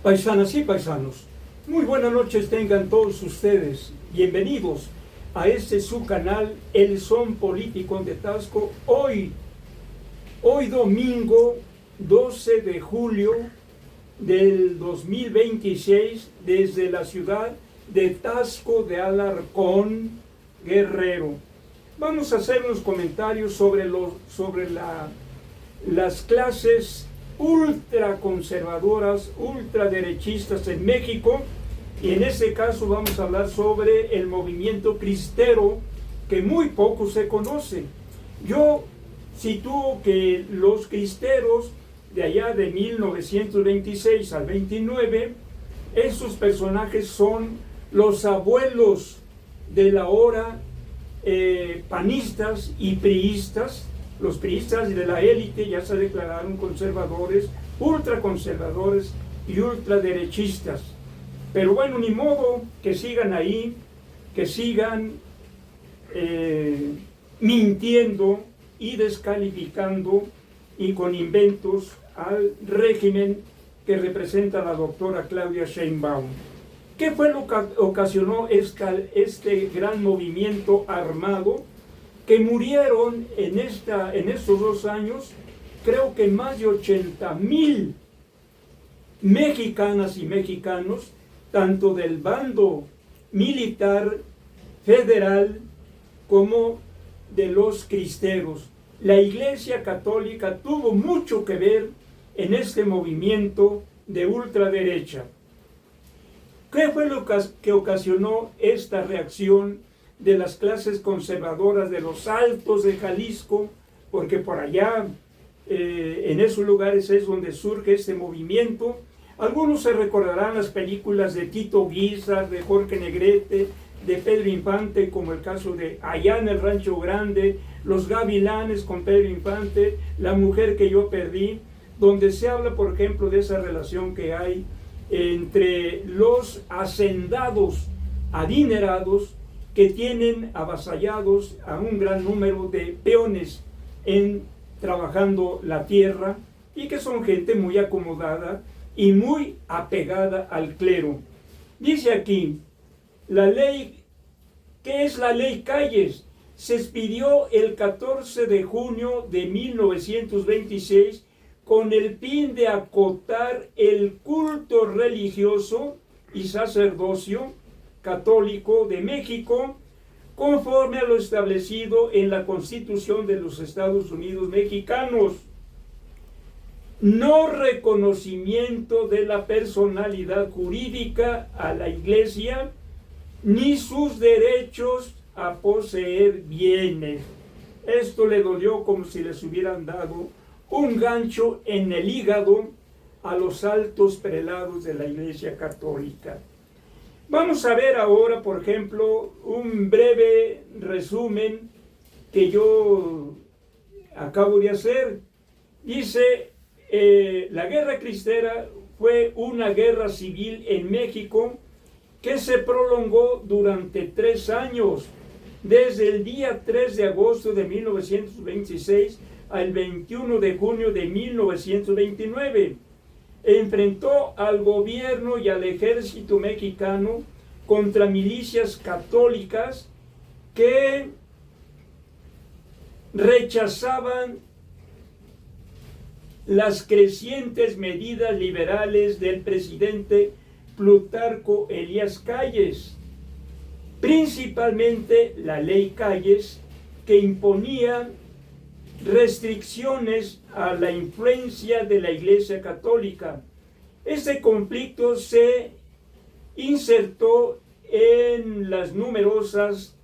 Paisanas y paisanos, muy buenas noches tengan todos ustedes. Bienvenidos a este su canal, El Son Político de Taxco. Hoy domingo 12 de julio del 2026, desde la ciudad de Taxco de Alarcón, Guerrero. Vamos a hacer unos comentarios sobre las clases ultraconservadoras, ultraderechistas en México, y en este caso vamos a hablar sobre el movimiento cristero, que muy poco se conoce. Yo sitúo que los cristeros de allá de 1926 al 29, esos personajes son los abuelos de la hora panistas y priistas. Los priistas de la élite ya se declararon conservadores, ultraconservadores y ultraderechistas. Pero bueno, ni modo, que sigan ahí, que sigan mintiendo y descalificando y con inventos al régimen que representa la doctora Claudia Sheinbaum. ¿Qué fue lo que ocasionó este gran movimiento armado? Que murieron en estos 2 años, creo que más de 80,000 mexicanas y mexicanos, tanto del bando militar federal como de los cristeros. La Iglesia Católica tuvo mucho que ver en este movimiento de ultraderecha. ¿Qué fue lo que ocasionó esta reacción de las clases conservadoras de los Altos de Jalisco? Porque por allá, en esos lugares es donde surge este movimiento. Algunos se recordarán las películas de Tito Guizar, de Jorge Negrete, de Pedro Infante, como el caso de Allá en el Rancho Grande, Los Gavilanes con Pedro Infante, La mujer que yo perdí, donde se habla, por ejemplo, de esa relación que hay entre los hacendados adinerados que tienen avasallados a un gran número de peones trabajando la tierra, y que son gente muy acomodada y muy apegada al clero. Dice aquí, la ley, ¿qué es la ley Calles? Se expidió el 14 de junio de 1926 con el fin de acotar el culto religioso y sacerdocio católico de México, conforme a lo establecido en la Constitución de los Estados Unidos mexicanos. No reconocimiento de la personalidad jurídica a la Iglesia, ni sus derechos a poseer bienes. Esto le dolió como si les hubieran dado un gancho en el hígado a los altos prelados de la Iglesia Católica. Vamos a ver ahora, por ejemplo, un breve resumen que yo acabo de hacer. Dice, la guerra cristera fue una guerra civil en México que se prolongó durante 3 años, desde el día 3 de agosto de 1926 al 21 de junio de 1929. Enfrentó al gobierno y al ejército mexicano contra milicias católicas que rechazaban las crecientes medidas liberales del presidente Plutarco Elías Calles, principalmente la ley Calles, que imponía restricciones a la influencia de la Iglesia Católica. Este conflicto se insertó en las numerosas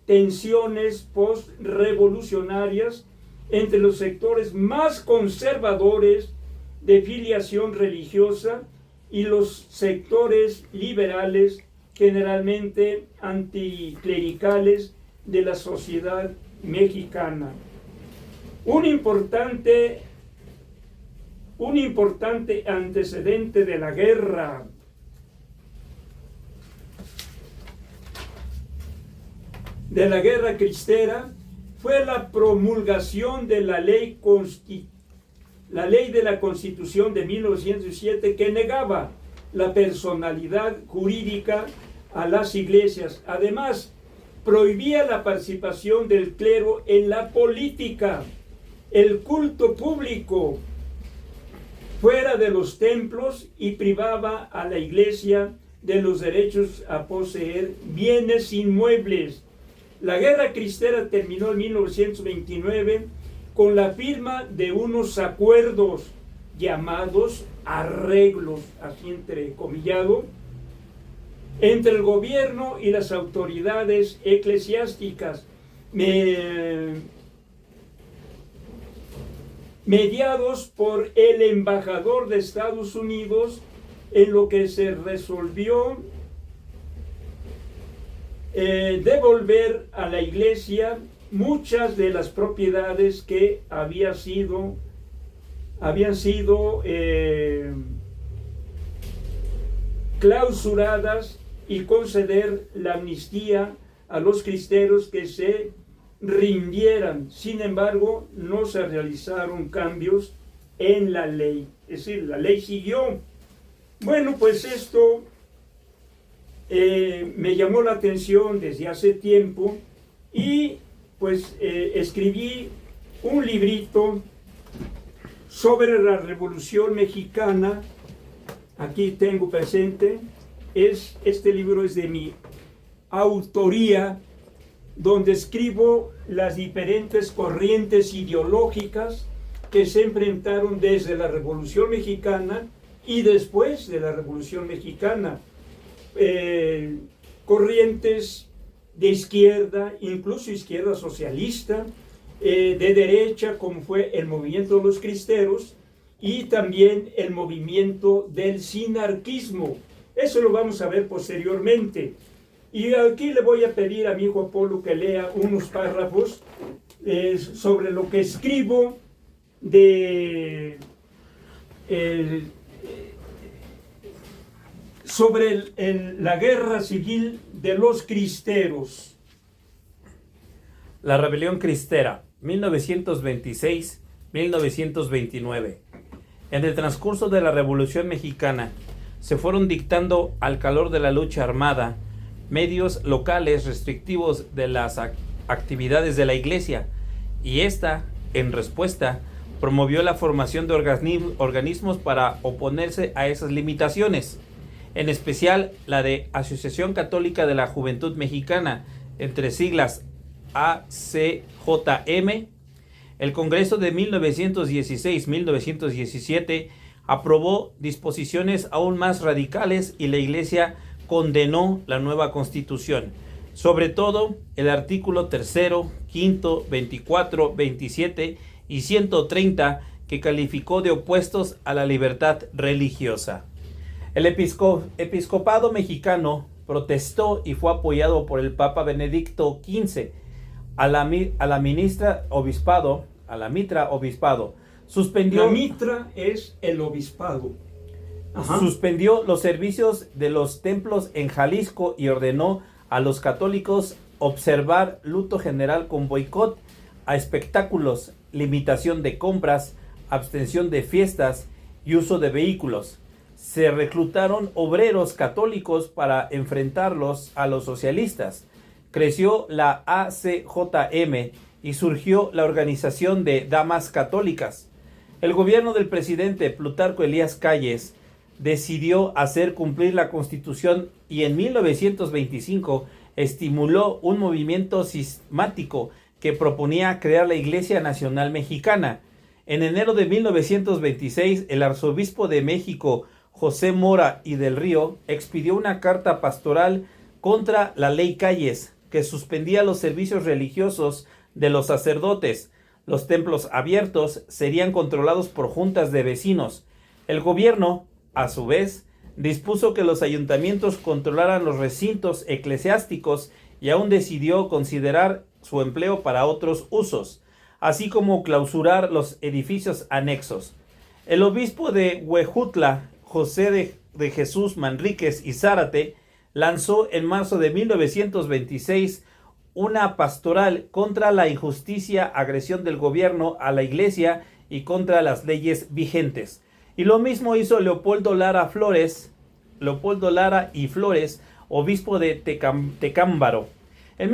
tensiones post-revolucionarias entre los sectores más conservadores de filiación religiosa y los sectores liberales, generalmente anticlericales, de la sociedad mexicana. Un importante antecedente de la guerra cristera fue la promulgación de la ley de la Constitución de 1907, que negaba la personalidad jurídica a las iglesias. Además, prohibía la participación del clero en la política, el culto público fuera de los templos, y privaba a la iglesia de los derechos a poseer bienes inmuebles. La guerra cristera terminó en 1929 con la firma de unos acuerdos llamados arreglos, así entrecomillado, entre el gobierno y las autoridades eclesiásticas, mediados por el embajador de Estados Unidos, en lo que se resolvió devolver a la iglesia muchas de las propiedades que habían sido clausuradas, y conceder la amnistía a los cristeros que se rindieran. Sin embargo, no se realizaron cambios en la ley, es decir, la ley siguió. Bueno, pues esto me llamó la atención desde hace tiempo, y pues escribí un librito sobre la Revolución Mexicana. Aquí tengo presente, este libro es de mi autoría, donde escribo las diferentes corrientes ideológicas que se enfrentaron desde la Revolución Mexicana y después de la Revolución Mexicana. Corrientes de izquierda, incluso izquierda socialista, de derecha, como fue el movimiento de los cristeros, y también el movimiento del sinarquismo. Eso lo vamos a ver posteriormente. Y aquí le voy a pedir a mi hijo Apolo que lea unos párrafos sobre lo que escribo sobre la guerra civil de los cristeros. La rebelión cristera, 1926-1929. En el transcurso de la Revolución Mexicana, se fueron dictando, al calor de la lucha armada, medios locales restrictivos de las actividades de la Iglesia, y esta, en respuesta, promovió la formación de organismos para oponerse a esas limitaciones, en especial la de Asociación Católica de la Juventud Mexicana, entre siglas ACJM. El Congreso de 1916-1917 aprobó disposiciones aún más radicales, y la Iglesia condenó la nueva Constitución, sobre todo el artículo 3º, 5º, 24, 27 y 130, que calificó de opuestos a la libertad religiosa. El episcopado mexicano protestó y fue apoyado por el Papa Benedicto XV. A la mitra obispado suspendió. La mitra es el obispado. Ajá. Suspendió los servicios de los templos en Jalisco y ordenó a los católicos observar luto general con boicot a espectáculos, limitación de compras, abstención de fiestas y uso de vehículos. Se reclutaron obreros católicos para enfrentarlos a los socialistas. Creció la ACJM y surgió la Organización de Damas Católicas. El gobierno del presidente Plutarco Elías Calles decidió hacer cumplir la Constitución, y en 1925 estimuló un movimiento sistemático que proponía crear la Iglesia Nacional Mexicana. En enero de 1926, el arzobispo de México, José Mora y del Río, expidió una carta pastoral contra la Ley Calles, que suspendía los servicios religiosos de los sacerdotes. Los templos abiertos serían controlados por juntas de vecinos. El gobierno, a su vez, dispuso que los ayuntamientos controlaran los recintos eclesiásticos, y aún decidió considerar su empleo para otros usos, así como clausurar los edificios anexos. El obispo de Huejutla, José de Jesús Manríquez y Zárate, lanzó en marzo de 1926 una pastoral contra la injusticia, agresión del gobierno a la Iglesia y contra las leyes vigentes. Y lo mismo hizo Leopoldo Lara Flores, Leopoldo Lara y Flores, obispo de Tecámbaro. En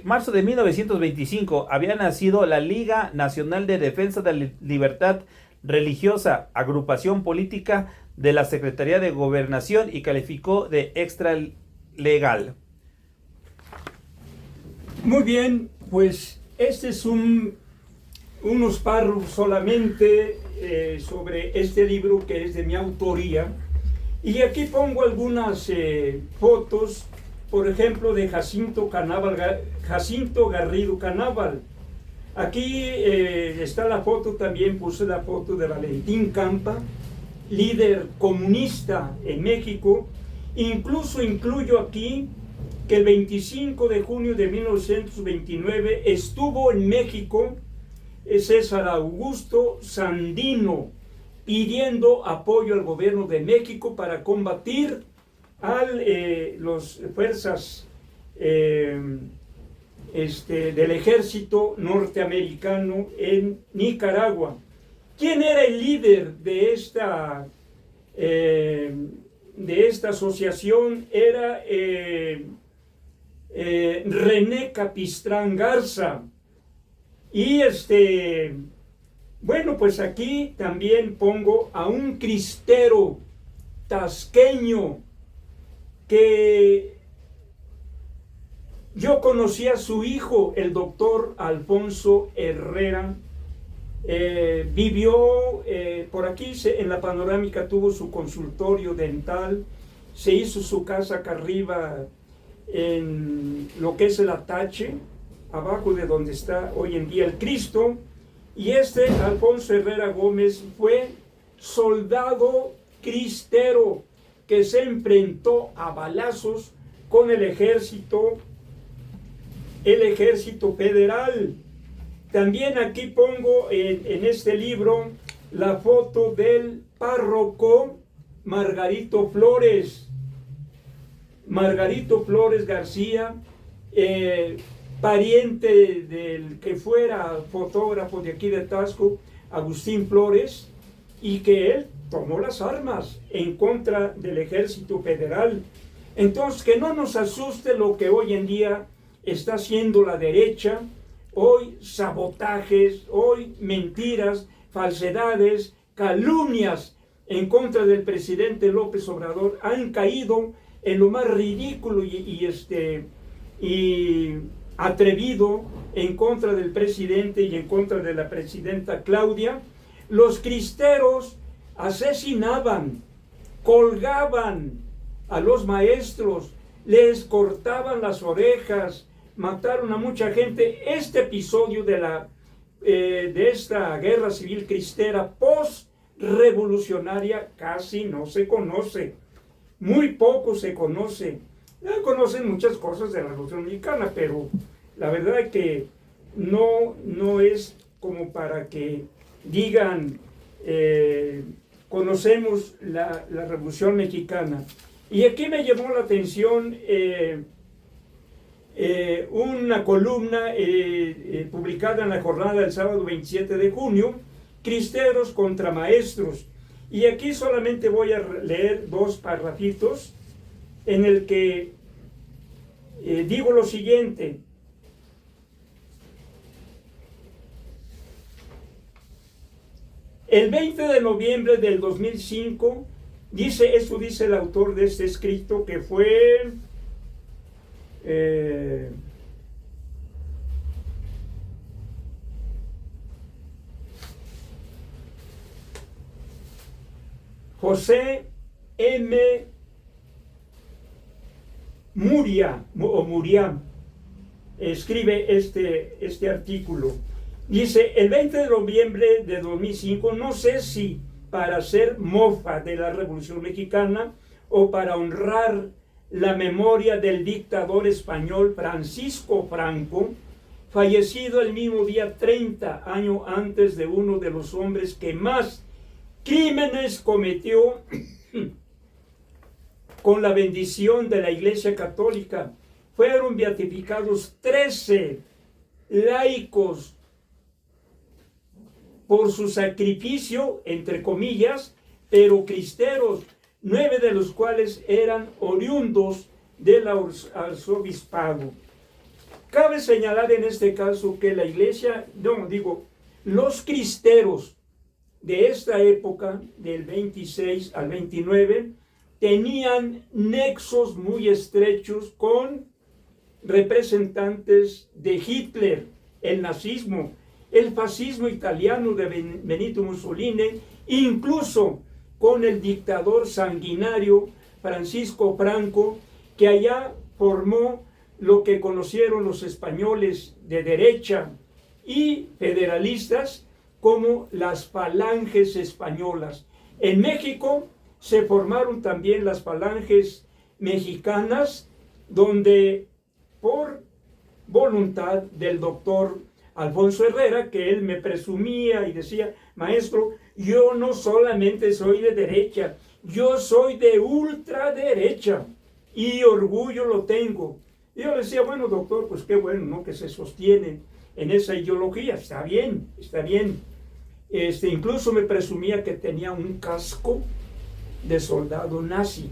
marzo de 1925 había nacido la Liga Nacional de Defensa de la Libertad Religiosa, agrupación política de la Secretaría de Gobernación, y calificó de extralegal. Muy bien, pues este es unos párrafos solamente sobre este libro que es de mi autoría, y aquí pongo algunas fotos, por ejemplo, de Jacinto Garrido Canábal. Aquí está la foto, también puse la foto de Valentín Campa, líder comunista en México. Incluso incluyo aquí que el 25 de junio de 1929 estuvo en México César Augusto Sandino pidiendo apoyo al gobierno de México para combatir a las fuerzas del ejército norteamericano en Nicaragua. ¿Quién era el líder de esta asociación? Era René Capistrán Garza. Y bueno, pues aquí también pongo a un cristero tasqueño que yo conocí a su hijo, el doctor Alfonso Herrera. Vivió por aquí en la Panorámica, tuvo su consultorio dental, se hizo su casa acá arriba en lo que es el Atache, abajo de donde está hoy en día el Cristo. Y Alfonso Herrera Gómez fue soldado cristero que se enfrentó a balazos con el ejército federal. También aquí pongo en este libro la foto del párroco Margarito Flores García, pariente del que fuera fotógrafo de aquí de Taxco, Agustín Flores, y que él tomó las armas en contra del ejército federal. Entonces, que no nos asuste lo que hoy en día está haciendo la derecha. Hoy sabotajes, hoy mentiras, falsedades, calumnias en contra del presidente López Obrador han caído en lo más ridículo y atrevido en contra del presidente y en contra de la presidenta Claudia. Los cristeros asesinaban, colgaban a los maestros, les cortaban las orejas, mataron a mucha gente. Este episodio de esta guerra civil cristera post-revolucionaria casi no se conoce, muy poco se conoce. Ya conocen muchas cosas de la Revolución Mexicana, pero la verdad es que no es como para que digan conocemos la Revolución Mexicana. Y aquí me llamó la atención una columna publicada en la jornada del sábado 27 de junio, Cristeros contra Maestros. Y aquí solamente voy a leer dos parrafitos en el que digo lo siguiente: el 20 de noviembre del 2005, dice el autor de este escrito, que fue José M. Muriam, escribe este artículo. Dice: el 20 de noviembre de 2005, no sé si para hacer mofa de la Revolución Mexicana o para honrar la memoria del dictador español Francisco Franco, fallecido el mismo día 30 años antes de uno de los hombres que más crímenes cometió con la bendición de la Iglesia Católica. Fueron beatificados 13 laicos por su sacrificio, entre comillas, pero cristeros. 9 de los cuales eran oriundos del arzobispado. Cabe señalar en este caso que la iglesia, los cristeros de esta época, del 26 al 29, tenían nexos muy estrechos con representantes de Hitler, el nazismo, el fascismo italiano de Benito Mussolini, incluso con el dictador sanguinario Francisco Franco, que allá formó lo que conocieron los españoles de derecha y federalistas como las falanges españolas. En México se formaron también las falanges mexicanas, donde por voluntad del doctor Alfonso Herrera, que él me presumía y decía: maestro, yo no solamente soy de derecha, yo soy de ultraderecha, y orgullo lo tengo. Y yo le decía: bueno, doctor, pues qué bueno, ¿no?, que se sostiene en esa ideología, está bien, está bien. Incluso me presumía que tenía un casco de soldado nazi.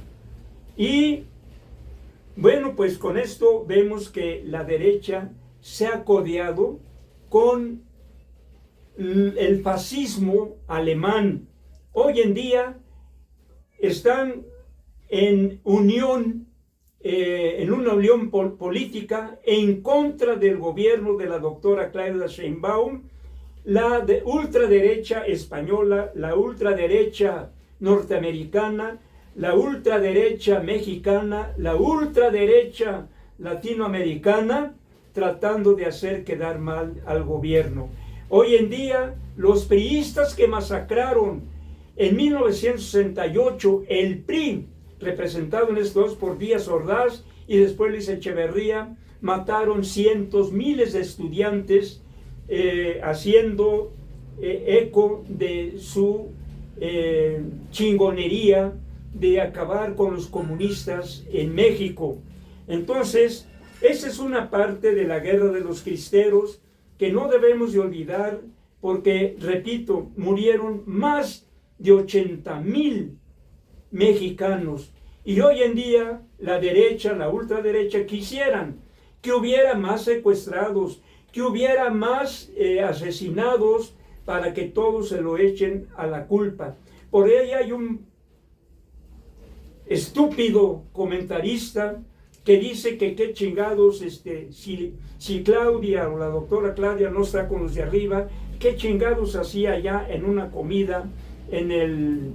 Y bueno, pues con esto vemos que la derecha se ha codeado con el fascismo alemán. Hoy en día están en unión, en una unión política en contra del gobierno de la doctora Claudia Sheinbaum, la ultraderecha española, la ultraderecha norteamericana, la ultraderecha mexicana, la ultraderecha latinoamericana, tratando de hacer quedar mal al gobierno. Hoy en día, los priistas que masacraron en 1968 el PRI, representado en estos por Díaz Ordaz y después Luis Echeverría, mataron cientos, miles de estudiantes, haciendo eco de su chingonería de acabar con los comunistas en México. Entonces, esa es una parte de la guerra de los cristeros que no debemos de olvidar, porque, repito, murieron más de 80,000 mexicanos. Y hoy en día la derecha, la ultraderecha, quisieran que hubiera más secuestrados, que hubiera más asesinados, para que todos se lo echen a la culpa. Por ahí hay un estúpido comentarista que dice que qué chingados, si Claudia o la doctora Claudia no está con los de arriba, qué chingados hacía allá en una comida en el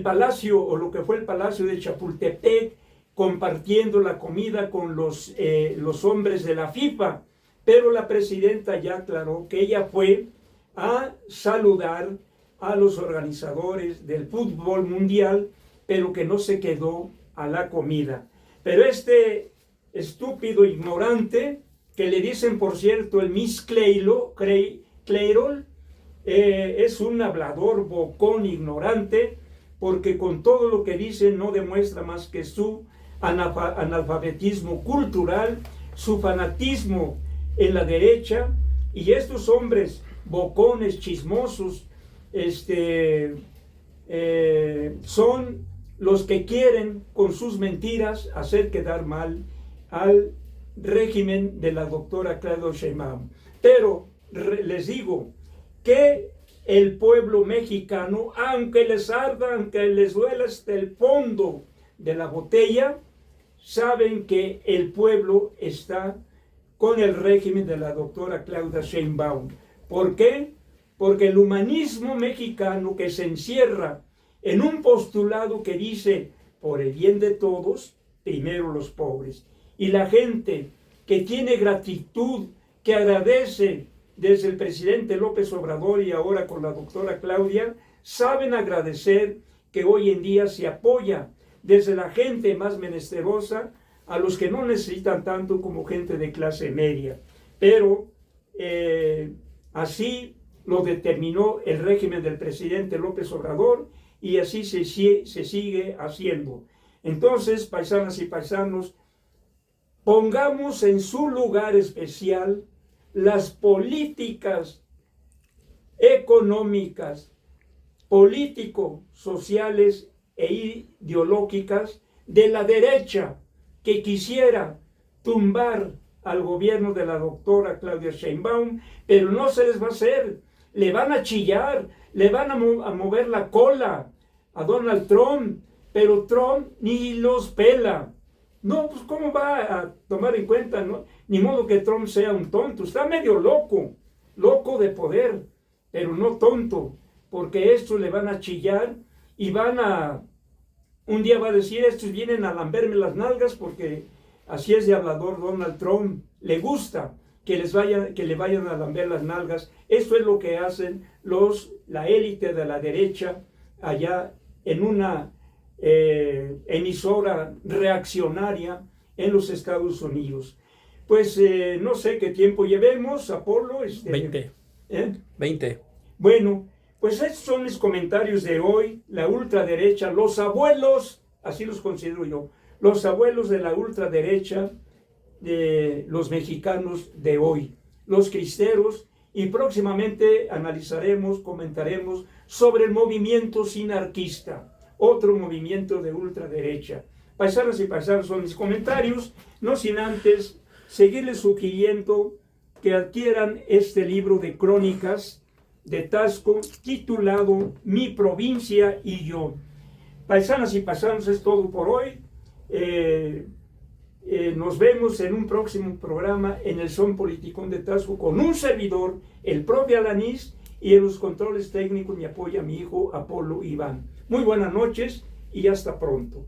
palacio, o lo que fue el palacio de Chapultepec, compartiendo la comida con los hombres de la FIFA. Pero la presidenta ya aclaró que ella fue a saludar a los organizadores del fútbol mundial, pero que no se quedó a la comida. Pero este estúpido ignorante, que le dicen, por cierto, el Miss Clairol, es un hablador bocón ignorante, porque con todo lo que dice no demuestra más que su analfabetismo cultural, su fanatismo en la derecha. Y estos hombres bocones, chismosos, son los que quieren con sus mentiras hacer quedar mal al régimen de la doctora Claudia Sheinbaum. Pero les digo que el pueblo mexicano, aunque les arda, aunque les duela hasta el fondo de la botella, saben que el pueblo está con el régimen de la doctora Claudia Sheinbaum. ¿Por qué? Porque el humanismo mexicano, que se encierra en un postulado que dice: por el bien de todos, primero los pobres. Y la gente que tiene gratitud, que agradece desde el presidente López Obrador y ahora con la doctora Claudia, saben agradecer que hoy en día se apoya desde la gente más menesterosa a los que no necesitan tanto, como gente de clase media. Pero así lo determinó el régimen del presidente López Obrador, y así se sigue haciendo. Entonces, paisanas y paisanos, pongamos en su lugar especial las políticas económicas, políticos, sociales e ideológicas de la derecha que quisiera tumbar al gobierno de la doctora Claudia Sheinbaum, pero no se les va a hacer. Le van a chillar, le van a mover la cola a Donald Trump, pero Trump ni los pela. No, pues ¿cómo va a tomar en cuenta? No? Ni modo que Trump sea un tonto, está medio loco, loco de poder, pero no tonto, porque estos le van a chillar y un día va a decir, estos vienen a lamberme las nalgas porque así es de hablador Donald Trump, le gusta que le vayan a lamber las nalgas. Esto es lo que hacen la élite de la derecha allá en una emisora reaccionaria en los Estados Unidos. Pues no sé qué tiempo llevemos, Apolo. 20. 20. Bueno, pues estos son mis comentarios de hoy. La ultraderecha, los abuelos, así los considero yo, los abuelos de la ultraderecha de los mexicanos de hoy, los cristeros, y próximamente analizaremos, comentaremos sobre el movimiento sinarquista, otro movimiento de ultraderecha. Paisanas y paisanos, son mis comentarios, no sin antes seguirles sugiriendo que adquieran este libro de crónicas de Taxco titulado Mi provincia y yo. Paisanas y paisanos, es todo por hoy. Nos vemos en un próximo programa en el Son Politicón de Taxco con un servidor, el propio Alanís, y en los controles técnicos me apoya mi hijo Apolo Iván. Muy buenas noches y hasta pronto.